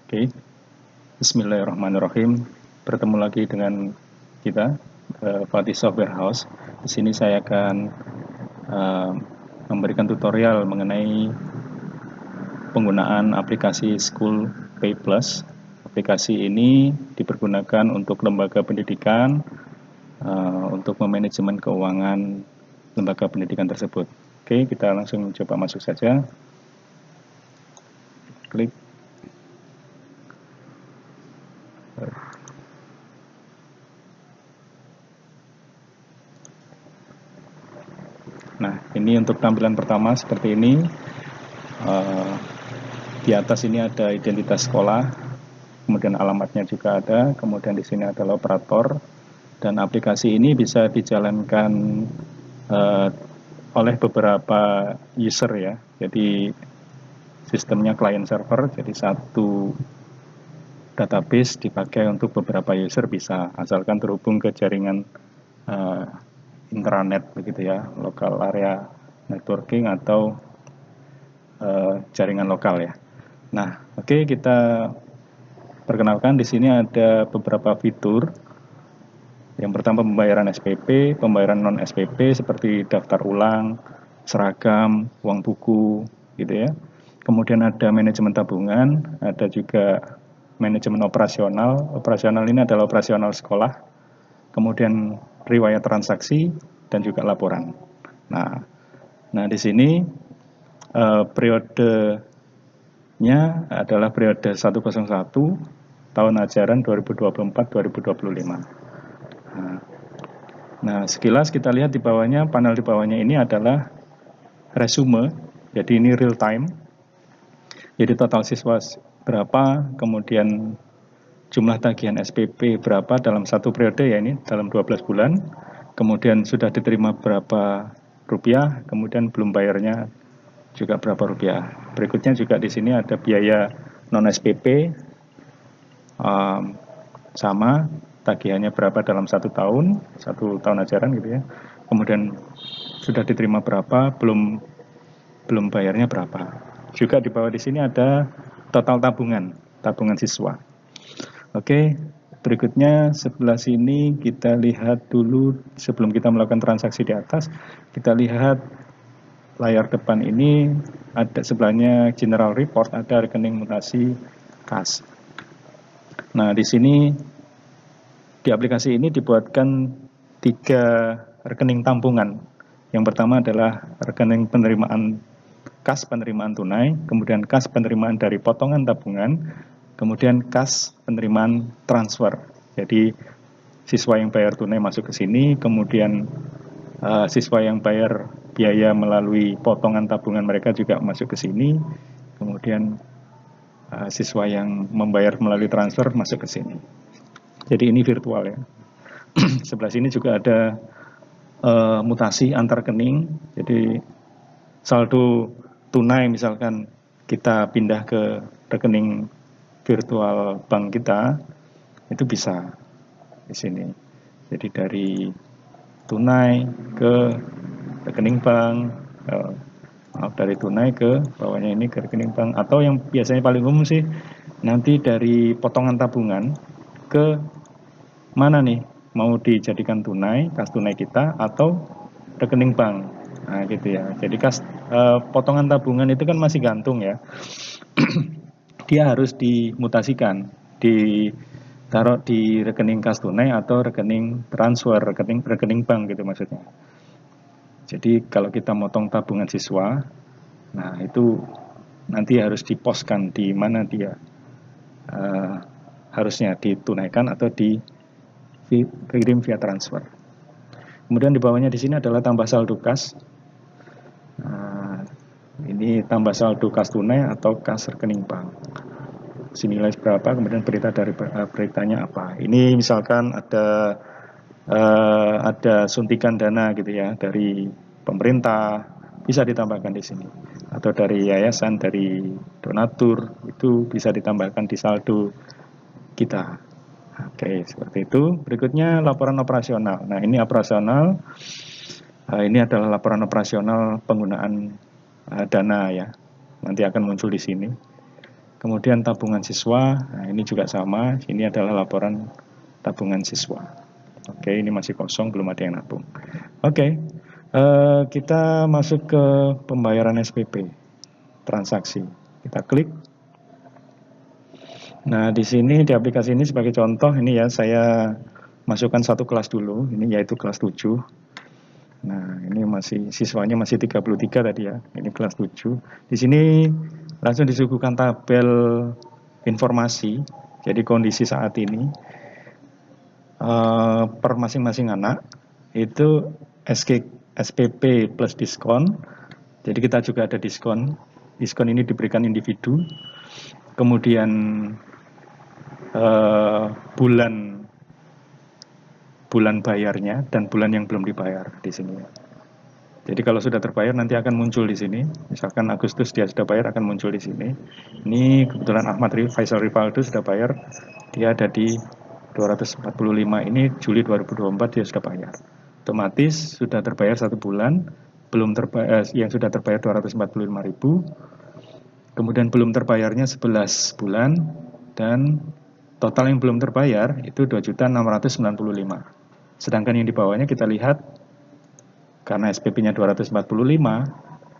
Oke, Bismillahirrahmanirrahim. Bertemu lagi dengan kita, Fatih Software House. Di sini saya akan memberikan tutorial mengenai penggunaan aplikasi School Pay Plus. Aplikasi ini dipergunakan untuk lembaga pendidikan, untuk memanajemen keuangan lembaga pendidikan tersebut. Oke, kita langsung coba masuk saja. Klik. Nah, ini untuk tampilan pertama seperti ini. Di atas ini ada identitas sekolah, kemudian alamatnya juga ada, kemudian di sini adalah operator, dan aplikasi ini bisa dijalankan oleh beberapa user ya. Jadi sistemnya client server, jadi satu database dipakai untuk beberapa user bisa, asalkan terhubung ke jaringan intranet begitu ya, local area networking atau jaringan lokal ya. Nah, oke, kita perkenalkan di sini ada beberapa fitur. Yang pertama pembayaran SPP, pembayaran non SPP seperti daftar ulang, seragam, uang buku, gitu ya. Kemudian ada manajemen tabungan, ada juga manajemen operasional. Operasional ini adalah operasional sekolah. Kemudian riwayat transaksi dan juga laporan. Nah di sini periodenya adalah periode 101 tahun ajaran 2024-2025. Nah, sekilas kita lihat di bawahnya, panel di bawahnya ini adalah resume, jadi ini real time. Jadi total siswa berapa, kemudian jumlah tagihan SPP berapa dalam satu periode ya, ini dalam 12 bulan. Kemudian sudah diterima berapa rupiah, kemudian belum bayarnya juga berapa rupiah. Berikutnya juga di sini ada biaya non SPP, sama tagihannya berapa dalam satu tahun ajaran gitu ya. Kemudian sudah diterima berapa, belum bayarnya berapa. Juga di bawah di sini ada total tabungan siswa. Oke, berikutnya sebelah sini kita lihat dulu sebelum kita melakukan transaksi di atas, kita lihat layar depan ini ada sebelahnya general report, ada rekening mutasi kas. Nah, di sini di aplikasi ini dibuatkan 3 rekening tampungan. Yang pertama adalah rekening penerimaan kas penerimaan tunai, kemudian kas penerimaan dari potongan tabungan, kemudian kas penerimaan transfer. Jadi siswa yang bayar tunai masuk ke sini, kemudian siswa yang bayar biaya melalui potongan tabungan mereka juga masuk ke sini, kemudian siswa yang membayar melalui transfer masuk ke sini. Jadi ini virtual ya. Sebelah sini juga ada mutasi antar rekening. Jadi saldo tunai misalkan kita pindah ke rekening virtual bank kita, itu bisa di sini. Jadi dari tunai ke rekening bank, dari tunai ke bawahnya ini ke rekening bank, atau yang biasanya paling umum sih nanti dari potongan tabungan ke mana nih, mau dijadikan tunai, kas tunai kita, atau rekening bank. Nah gitu ya. Jadi potongan tabungan itu kan masih gantung ya. Dia harus dimutasikan, ditaruh di rekening kas tunai atau rekening transfer, rekening bank gitu maksudnya. Jadi kalau kita motong tabungan siswa, nah itu nanti harus diposkan di mana dia harusnya ditunaikan atau dikirim via transfer. Kemudian di bawahnya di sini adalah tambah saldo kas. Nah, ini tambah saldo kas tunai atau kas rekening bank. Senilai berapa, kemudian beritanya apa. Ini misalkan ada suntikan dana gitu ya dari pemerintah, bisa ditambahkan di sini. Atau dari yayasan, dari donatur, itu bisa ditambahkan di saldo kita. Oke, seperti itu. Berikutnya laporan operasional. Nah, ini operasional. Ini adalah laporan operasional penggunaan dana ya. Nanti akan muncul di sini. Kemudian tabungan siswa, nah ini juga sama, ini adalah laporan tabungan siswa. Oke, ini masih kosong, belum ada yang nabung. Oke, kita masuk ke pembayaran SPP, transaksi. Kita klik. Nah, di sini di aplikasi ini sebagai contoh ini ya, saya masukkan satu kelas dulu, ini yaitu kelas 7. Nah, ini masih siswanya masih 33 tadi ya. Ini kelas 7. Di sini langsung disuguhkan tabel informasi. Jadi kondisi saat ini per masing-masing anak itu SPP plus diskon. Jadi kita juga ada diskon. Diskon ini diberikan individu. Kemudian bulan bayarnya dan bulan yang belum dibayar di sini. Jadi kalau sudah terbayar nanti akan muncul di sini. Misalkan Agustus dia sudah bayar akan muncul di sini. Ini kebetulan Ahmad Faisal Rivaldo sudah bayar. Dia ada di 245. Ini Juli 2024 dia sudah bayar. Otomatis sudah terbayar 1 bulan. Belum terbayar yang sudah terbayar 245.000. Kemudian belum terbayarnya 11 bulan dan total yang belum terbayar itu 2.695. Sedangkan yang di bawahnya kita lihat karena SPP-nya 245,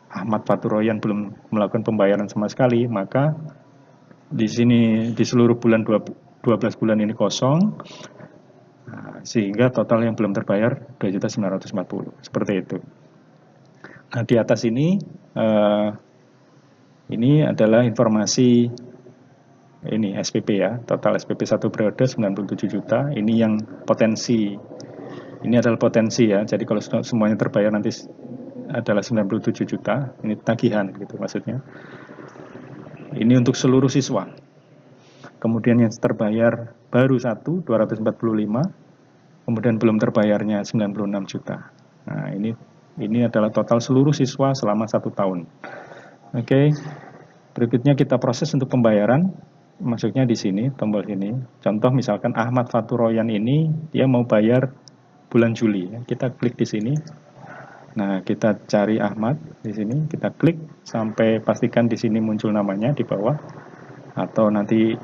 Ahmad Faturoyan belum melakukan pembayaran sama sekali, maka di sini di seluruh bulan 12 bulan ini kosong, sehingga total yang belum terbayar 2.940, seperti itu. Nah, di atas ini adalah informasi ini SPP ya, total SPP 1 periode 97 juta, ini yang potensi. Ini adalah potensi ya, jadi kalau semuanya terbayar nanti adalah 97 juta, ini tagihan gitu maksudnya. Ini untuk seluruh siswa. Kemudian yang terbayar baru 245, kemudian belum terbayarnya 96 juta. Nah, ini adalah total seluruh siswa selama 1 tahun. Oke. Berikutnya kita proses untuk pembayaran. Maksudnya di sini, tombol ini. Contoh misalkan Ahmad Faturoyan ini dia mau bayar bulan Juli. Kita klik di sini. Nah, kita cari Ahmad di sini, kita klik sampai pastikan di sini muncul namanya di bawah. Atau nanti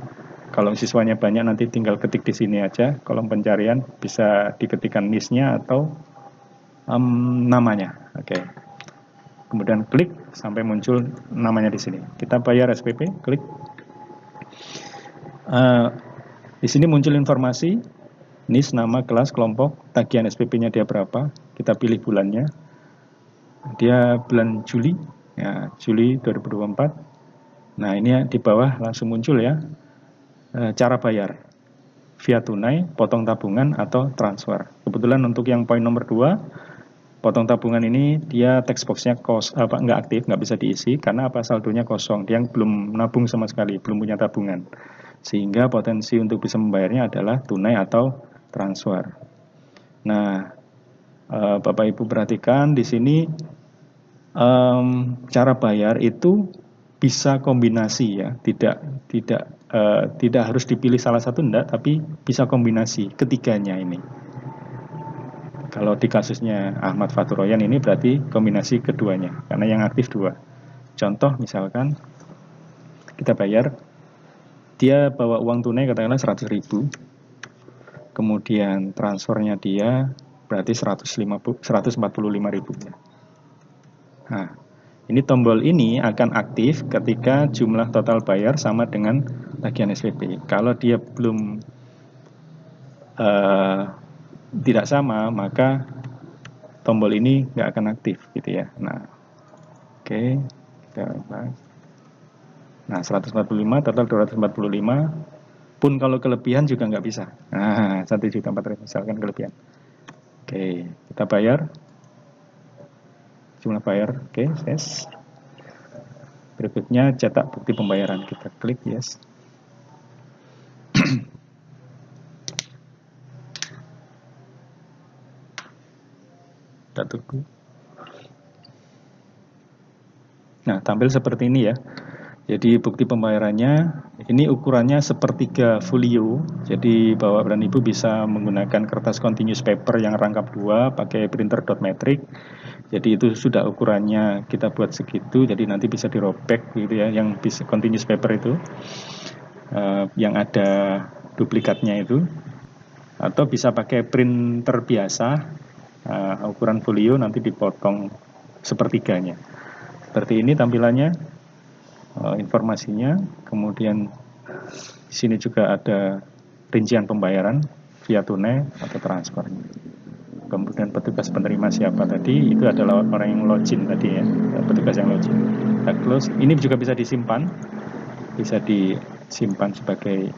kalau siswanya banyak nanti tinggal ketik di sini aja. Kolom pencarian bisa diketikkan NIS-nya atau namanya. Oke. Kemudian klik sampai muncul namanya di sini. Kita bayar SPP, klik. Di sini muncul informasi NIS, nama, kelas, kelompok, tagihan SPP-nya dia berapa. Kita pilih bulannya. Dia bulan Juli, ya, Juli 2024. Nah, ini di bawah langsung muncul ya. Cara bayar via tunai, potong tabungan atau transfer. Kebetulan untuk yang poin nomor 2, potong tabungan ini dia text box-nya nggak aktif, nggak bisa diisi karena apa, saldonya kosong, dia belum nabung sama sekali, belum punya tabungan, sehingga potensi untuk bisa membayarnya adalah tunai atau transfer. Nah, Bapak Ibu perhatikan di sini cara bayar itu bisa kombinasi ya, tidak harus dipilih salah satu enggak, tapi bisa kombinasi ketiganya ini. Kalau di kasusnya Ahmad Faturoyan ini berarti kombinasi keduanya, karena yang aktif 2. Contoh misalkan kita bayar, dia bawa uang tunai katakanlah 100.000, kemudian transfernya dia berarti 145.000. Nah, ini tombol ini akan aktif ketika jumlah total bayar sama dengan tagihan SPP. Kalau dia belum tidak sama, maka tombol ini nggak akan aktif gitu ya. Nah, oke, kita bahas. Nah, 145 total 245. Pun kalau kelebihan juga nggak bisa. Nah, 1.400.000 misalkan kelebihan. Oke, kita bayar. Jumlah bayar, oke, yes. Berikutnya cetak bukti pembayaran, kita klik yes. Kita tunggu. Nah, tampil seperti ini ya. Jadi bukti pembayarannya Ini ukurannya sepertiga folio, jadi Bapak dan Ibu bisa menggunakan kertas continuous paper yang rangkap 2 pakai printer dot matrix. Jadi itu sudah ukurannya kita buat segitu, jadi nanti bisa dirobek gitu ya, yang bisa continuous paper itu, yang ada duplikatnya itu, atau bisa pakai printer biasa, ukuran folio nanti dipotong sepertiganya. Seperti ini tampilannya. Informasinya, kemudian di sini juga ada rincian pembayaran via tunai atau transfer. Kemudian petugas penerima siapa tadi, itu adalah orang yang login tadi ya, petugas yang login. Kita close. Ini juga bisa disimpan sebagai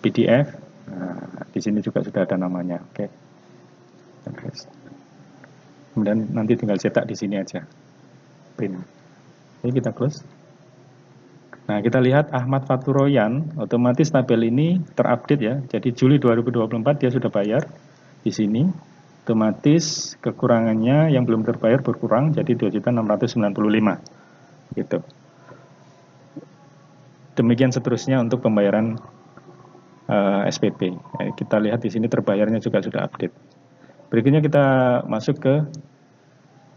PDF. Nah, di sini juga sudah ada namanya. Oke. Kemudian nanti tinggal cetak di sini aja, print. Oke, kita close. Nah, kita lihat Ahmad Faturoyan, otomatis tabel ini terupdate ya. Jadi Juli 2024 dia sudah bayar di sini. Otomatis kekurangannya yang belum terbayar berkurang jadi 2.695 gitu. Demikian seterusnya untuk pembayaran SPP. Kita lihat di sini terbayarnya juga sudah update. Berikutnya kita masuk ke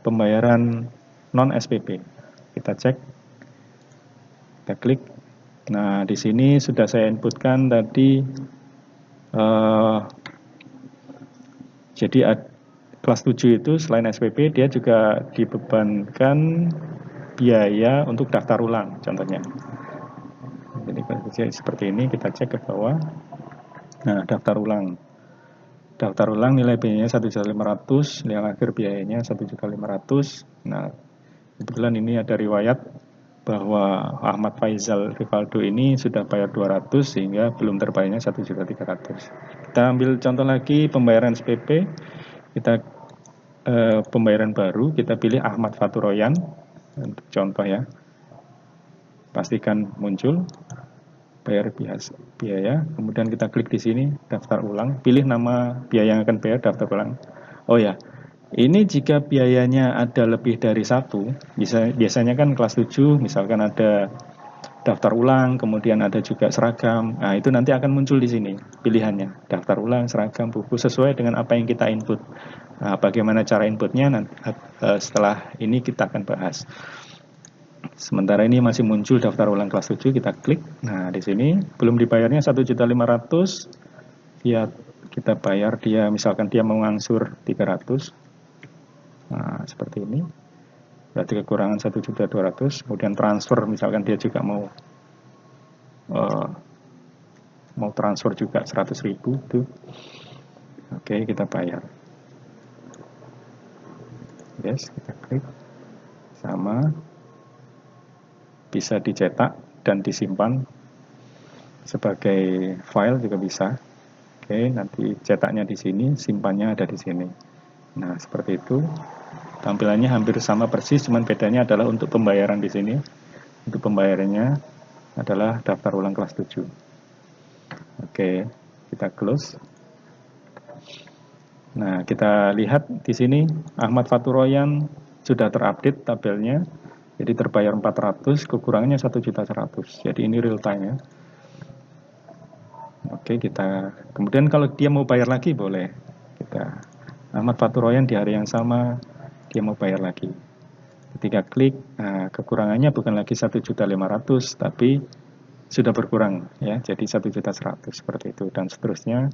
pembayaran non SPP. Kita cek. Kita klik. Nah, di sini sudah saya inputkan tadi. Jadi kelas 7 itu selain SPP dia juga dibebankan biaya untuk daftar ulang contohnya. Jadi seperti ini, kita cek ke bawah. Nah, daftar ulang nilai biayanya 1.500.000, nilai akhir biayanya 1.500.000. Nah, kebetulan ini ada riwayat bahwa Ahmad Faizal Rivaldo ini sudah bayar 200 sehingga belum terbayarnya 1.300.000. Kita ambil contoh lagi pembayaran SPP. Kita pembayaran baru, kita pilih Ahmad Faturoyan untuk contoh ya. Pastikan muncul bayar biaya, kemudian kita klik di sini daftar ulang, pilih nama biaya yang akan bayar, daftar ulang. Oh ya, ini jika biayanya ada lebih dari satu, biasanya kan kelas 7 misalkan ada daftar ulang, kemudian ada juga seragam. Nah, itu nanti akan muncul di sini pilihannya, daftar ulang, seragam, buku, sesuai dengan apa yang kita input. Nah, bagaimana cara inputnya nanti setelah ini kita akan bahas. Sementara ini masih muncul daftar ulang kelas 7, kita klik. Nah, di sini belum dibayarnya 1.500.000. Ya, kita bayar dia, misalkan dia mau ngangsur 300. Nah, seperti ini. Berarti kekurangan 1.200.000. Kemudian transfer, misalkan dia juga mau transfer juga 100.000 itu. Oke, kita bayar. Yes, kita klik. Sama. Bisa dicetak dan disimpan sebagai file juga bisa. Oke, nanti cetaknya di sini, simpannya ada di sini. Nah, seperti itu. Tampilannya hampir sama persis, cuman bedanya adalah untuk pembayaran di sini. Untuk pembayarannya adalah daftar ulang kelas 7. Oke, kita close. Nah, kita lihat di sini Ahmad Faturoyan sudah terupdate tabelnya. Jadi terbayar 400, kekurangannya 1.100.000. Jadi ini real time ya. Oke, kita kemudian kalau dia mau bayar lagi boleh. Kita Ahmad Faturoyan di hari yang sama dia mau bayar lagi. Ketika klik, nah, kekurangannya bukan lagi 1.500.000 tapi sudah berkurang ya, jadi 1.100.000 seperti itu dan seterusnya.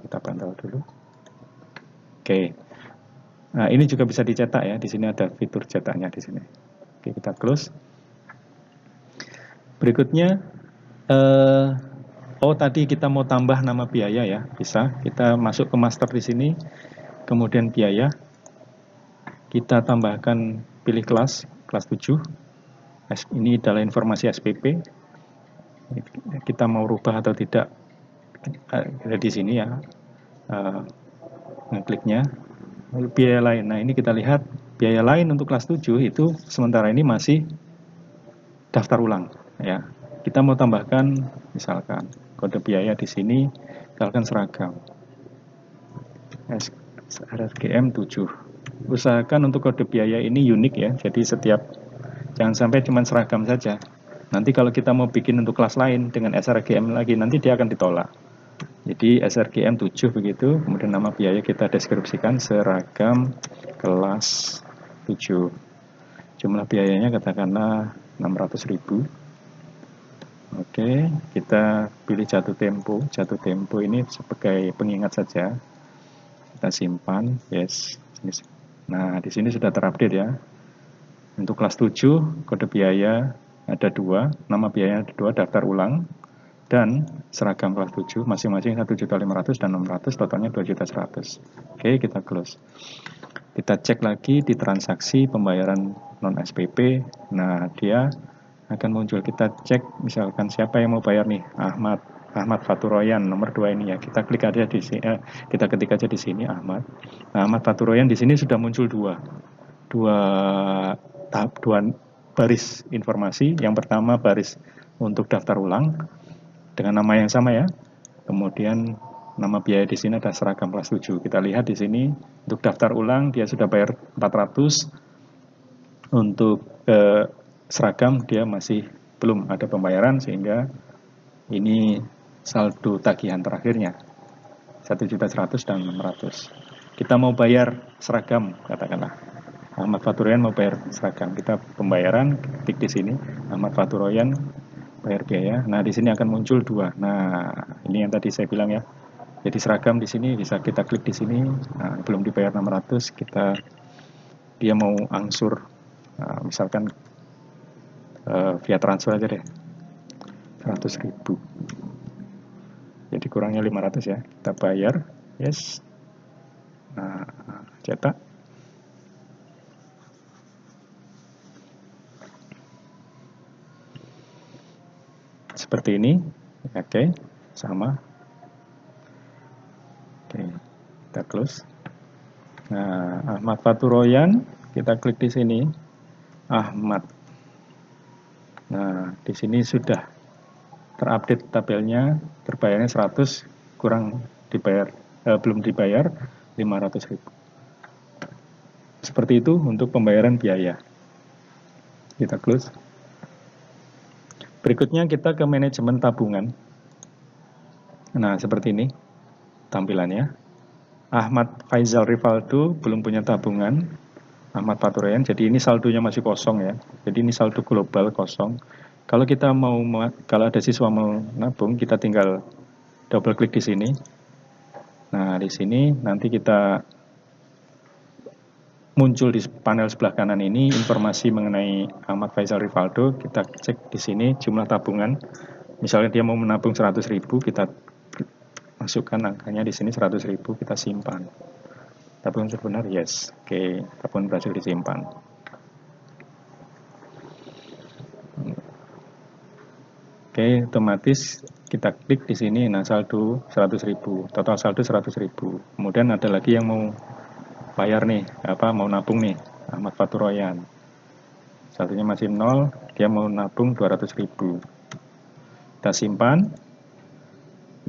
Kita pantau dulu. Oke. Nah, ini juga bisa dicetak ya. Di sini ada fitur cetaknya di sini. Oke, kita close. Berikutnya, tadi kita mau tambah nama biaya ya, bisa. Kita masuk ke master di sini, kemudian biaya. Kita tambahkan, pilih kelas 7. Ini adalah informasi SPP. Kita mau rubah atau tidak, ada di sini ya. Ngekliknya. Biaya lain. Nah, ini kita lihat biaya lain untuk kelas 7 itu sementara ini masih daftar ulang ya. Kita mau tambahkan misalkan kode biaya di sini, misalkan seragam. RSGM 7. Usahakan untuk kode biaya ini unik ya. Jadi jangan sampai cuma seragam saja. Nanti kalau kita mau bikin untuk kelas lain dengan SRGM lagi, nanti dia akan ditolak. Jadi SRGM 7 begitu, kemudian nama biaya kita deskripsikan seragam kelas 7. Jumlah biayanya katakanlah 600.000. Oke, kita pilih jatuh tempo. Jatuh tempo ini sebagai pengingat saja. Kita simpan, yes. Nah, di sini sudah terupdate ya. Untuk kelas 7, kode biaya ada 2, nama biayanya ada 2, daftar ulang, dan seragam kelas 7, masing-masing 1.500.000 dan 600, totalnya 2.100.000. Oke, kita close. Kita cek lagi di transaksi pembayaran non-SPP. Nah, dia akan muncul. Kita cek misalkan siapa yang mau bayar nih, Ahmad Faturoyan nomor 2 ini ya. Kita klik aja di sini, kita ketik aja di sini Ahmad. Nah, Ahmad Faturoyan di sini sudah muncul dua baris informasi. Yang pertama baris untuk daftar ulang dengan nama yang sama ya. Kemudian nama biaya di sini ada seragam kelas 7. Kita lihat di sini untuk daftar ulang dia sudah bayar 400. Untuk seragam dia masih belum ada pembayaran, sehingga ini saldo tagihan terakhirnya 1.100.000 dan 600. Kita mau bayar seragam, katakanlah Ahmad Faturoyan mau bayar seragam, kita pembayaran, klik di sini Ahmad Faturoyan bayar biaya. Nah, di sini akan muncul dua. Nah, ini yang tadi saya bilang ya. Jadi seragam di sini bisa kita klik di sini. Nah, belum dibayar 600, dia mau angsur, misalkan via transfer aja deh 100.000. Jadi kurangnya 500 ya. Kita bayar, yes. Nah, cetak. Seperti ini. Oke, sama. Oke, kita close. Nah, Ahmad Faturoyan, kita klik di sini. Ahmad. Nah, di sini sudah terupdate tabelnya, terbayarnya 100, kurang dibayar, belum dibayar 500.000. Seperti itu untuk pembayaran biaya. Kita close. Berikutnya kita ke manajemen tabungan. Nah, seperti ini tampilannya. Ahmad Faizal Rivaldo belum punya tabungan. Ahmad Faturoyan, jadi ini saldonya masih kosong ya. Jadi ini saldo global kosong. Kalau kita kalau ada siswa mau nabung, kita tinggal double klik di sini. Nah, di sini nanti kita muncul di panel sebelah kanan ini informasi mengenai Ahmad Faizal Rivaldo. Kita cek di sini jumlah tabungan. Misalnya dia mau menabung 100.000, kita masukkan angkanya di sini 100.000, kita simpan. Tabungan terbenar, yes. Oke, tabungan berhasil disimpan. Oke, otomatis kita klik di sini. Nah, saldo 100.000, total saldo 100.000. Kemudian ada lagi yang mau bayar nih, mau nabung nih, Ahmad Faturoyan. Saldonya masih 0, dia mau nabung 200.000. Kita simpan.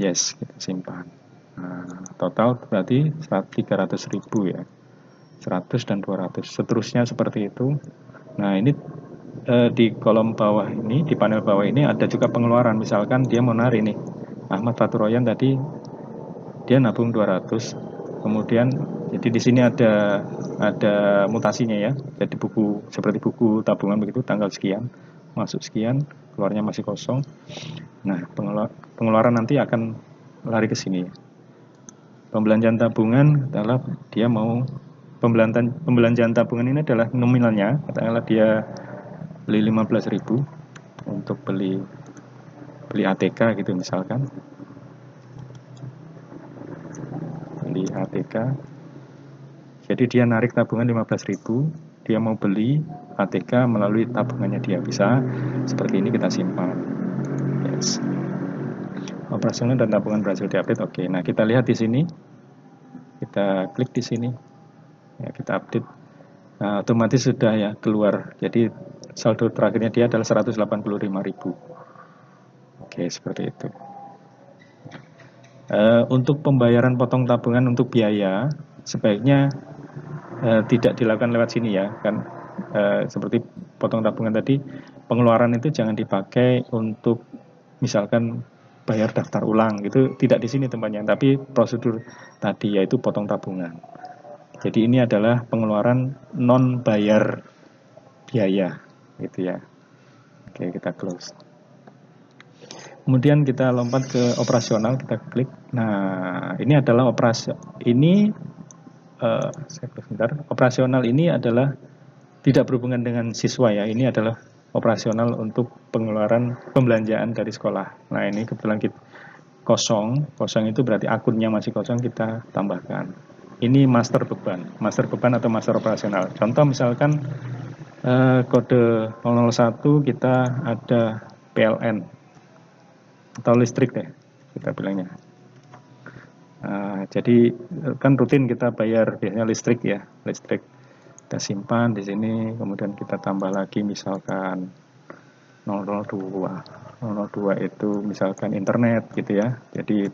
Yes, kita simpan. Nah, total berarti 300.000 ya. 100 dan 200. Seterusnya seperti itu. Nah, ini di kolom bawah ini, di panel bawah ini ada juga pengeluaran. Misalkan dia mau narik nih, Ahmad Faturoyan tadi dia nabung 200. Kemudian jadi di sini ada mutasinya ya. Jadi seperti buku tabungan begitu, tanggal sekian, masuk sekian, keluarnya masih kosong. Nah, pengeluaran nanti akan lari ke sini. Pembelanjaan tabungan adalah dia mau pembelanjaan tabungan ini adalah nominalnya, katakanlah dia beli 15.000 untuk beli ATK gitu misalkan. Beli ATK. Jadi dia narik tabungan 15.000, dia mau beli ATK melalui tabungannya dia, bisa seperti ini, kita simpan. Yes. Operasional dan tabungan berhasil diupdate. Oke, nah kita lihat di sini. Kita klik di sini. Ya, kita update. Nah, otomatis sudah ya keluar. Jadi saldo terakhirnya dia adalah 185.000. Oke, seperti itu. Untuk pembayaran potong tabungan untuk biaya sebaiknya tidak dilakukan lewat sini ya, kan seperti potong tabungan tadi pengeluaran itu jangan dipakai untuk misalkan bayar daftar ulang, itu tidak di sini tempatnya, tapi prosedur tadi yaitu potong tabungan. Jadi ini adalah pengeluaran non bayar biaya, gitu ya. Oke, kita close. Kemudian kita lompat ke operasional, kita klik. Nah, ini adalah sebentar. Operasional ini adalah tidak berhubungan dengan siswa ya. Ini adalah operasional untuk pengeluaran pembelanjaan dari sekolah. Nah, ini kebetulan kita kosong itu berarti akunnya masih kosong, kita tambahkan. Ini master beban atau master operasional. Contoh misalkan kode 001 kita ada PLN atau listrik deh kita bilangnya. Jadi kan rutin kita bayar biasanya listrik ya, listrik kita simpan di sini, kemudian kita tambah lagi misalkan 002 itu misalkan internet gitu ya, jadi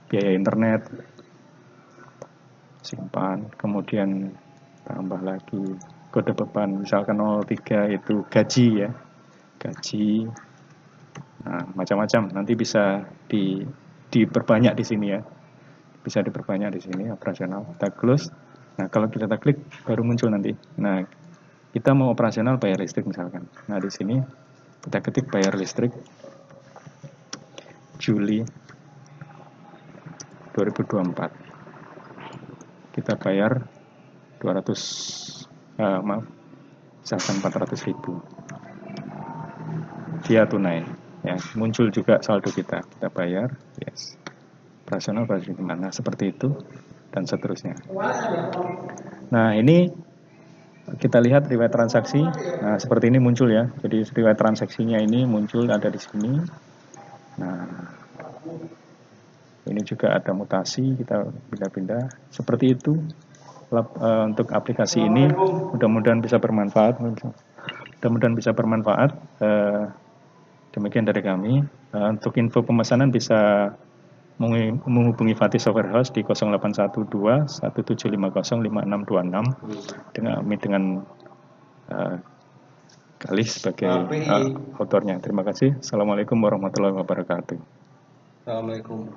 biaya internet simpan, kemudian tambah lagi kode beban misalkan 03 itu gaji ya, gaji. Nah, macam-macam nanti bisa diperbanyak di sini ya, bisa diperbanyak di sini operasional. Kita close. Nah, kalau kita klik baru muncul nanti. Nah, kita mau operasional bayar listrik misalkan. Nah, di sini kita ketik bayar listrik Juli 2024. Kita bayar misalkan 400.000 via tunai. Ya, muncul juga saldo kita bayar, yes. Operasional berarti gimana? Seperti itu dan seterusnya. Nah, ini kita lihat riwayat transaksi. Nah, seperti ini muncul ya. Jadi riwayat transaksinya ini muncul ada di sini. Nah, ini juga ada mutasi, kita pindah-pindah. Seperti itu untuk aplikasi ini. Mudah-mudahan bisa bermanfaat. Demikian dari kami. Untuk info pemesanan bisa menghubungi Fatih Software House di 0812 1750 5626 dengan Galih sebagai autornya. Terima kasih. Assalamualaikum warahmatullahi wabarakatuh. Assalamualaikum.